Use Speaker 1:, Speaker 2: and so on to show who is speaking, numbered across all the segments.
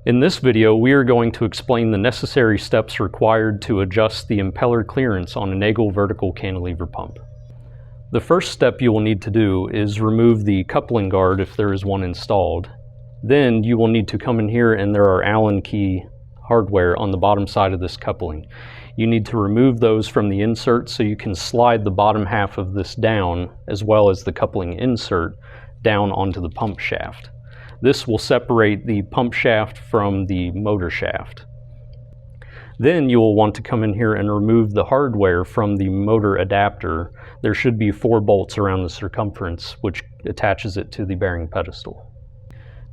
Speaker 1: In this video, we are going to explain the necessary steps required to adjust the impeller clearance on a Nagle vertical cantilever pump. The first step you will need to do is remove the coupling guard if there is one installed. Then you will need to come in here and there are Allen key hardware on the bottom side of this coupling. You need to remove those from the insert so you can slide the bottom half of this down as well as the coupling insert down onto the pump shaft. This will separate the pump shaft from the motor shaft. Then you will want to come in here and remove the hardware from the motor adapter. There should be 4 bolts around the circumference which attaches it to the bearing pedestal.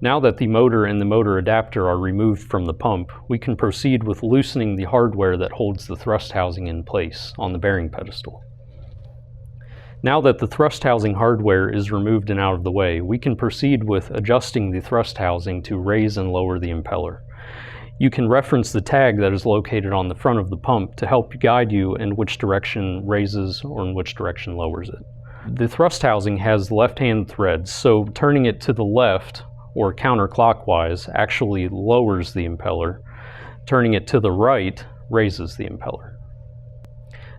Speaker 1: Now that the motor and the motor adapter are removed from the pump, we can proceed with loosening the hardware that holds the thrust housing in place on the bearing pedestal. Now that the thrust housing hardware is removed and out of the way, we can proceed with adjusting the thrust housing to raise and lower the impeller. You can reference the tag that is located on the front of the pump to help guide you in which direction raises or in which direction lowers it. The thrust housing has left-hand threads, so turning it to the left or counterclockwise actually lowers the impeller. Turning it to the right raises the impeller.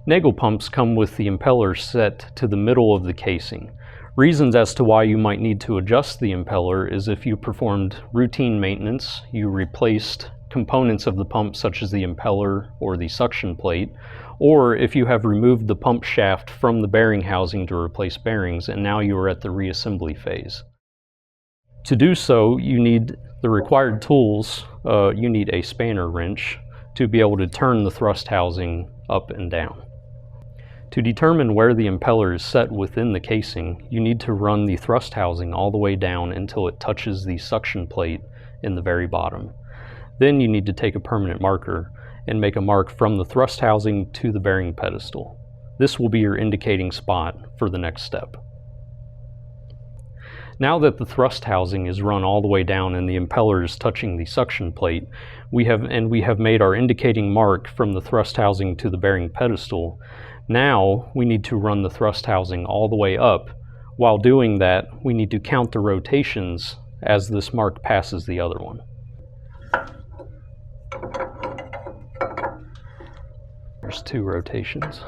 Speaker 1: Nagle pumps come with the impeller set to the middle of the casing. Reasons as to why you might need to adjust the impeller is if you performed routine maintenance, you replaced components of the pump such as the impeller or the suction plate, or if you have removed the pump shaft from the bearing housing to replace bearings and now you are at the reassembly phase. To do so, you need the required tools. You need a spanner wrench to be able to turn the thrust housing up and down. To determine where the impeller is set within the casing, you need to run the thrust housing all the way down until it touches the suction plate in the very bottom. Then you need to take a permanent marker and make a mark from the thrust housing to the bearing pedestal. This will be your indicating spot for the next step. Now that the thrust housing is run all the way down and the impeller is touching the suction plate, we have made our indicating mark from the thrust housing to the bearing pedestal. Now we need to run the thrust housing all the way up. While doing that, we need to count the rotations as this mark passes the other one. There's 2 rotations.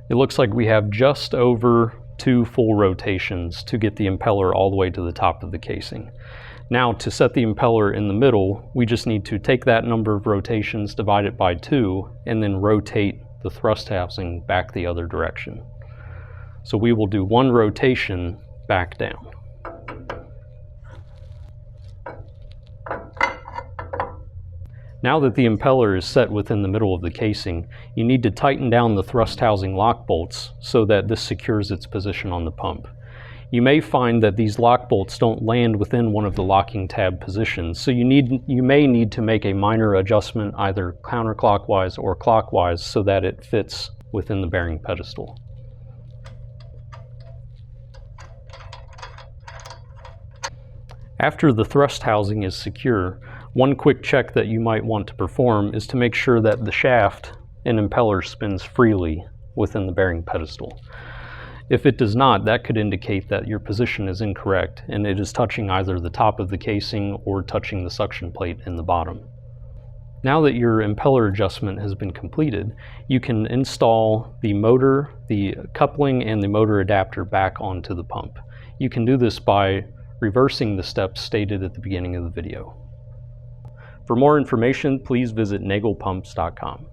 Speaker 1: It looks like we have just over 2 full rotations to get the impeller all the way to the top of the casing. Now to set the impeller in the middle, we just need to take that number of rotations, divide it by 2, and then rotate the thrust housing back the other direction. So we will do 1 rotation back down. Now that the impeller is set within the middle of the casing, you need to tighten down the thrust housing lock bolts so that this secures its position on the pump. You may find that these lock bolts don't land within one of the locking tab positions, so you may need to make a minor adjustment either counterclockwise or clockwise so that it fits within the bearing pedestal. After the thrust housing is secure, one quick check that you might want to perform is to make sure that the shaft and impeller spins freely within the bearing pedestal. If it does not, that could indicate that your position is incorrect and it is touching either the top of the casing or touching the suction plate in the bottom. Now that your impeller adjustment has been completed, you can install the motor, the coupling, and the motor adapter back onto the pump. You can do this by reversing the steps stated at the beginning of the video. For more information, please visit naglepumps.com.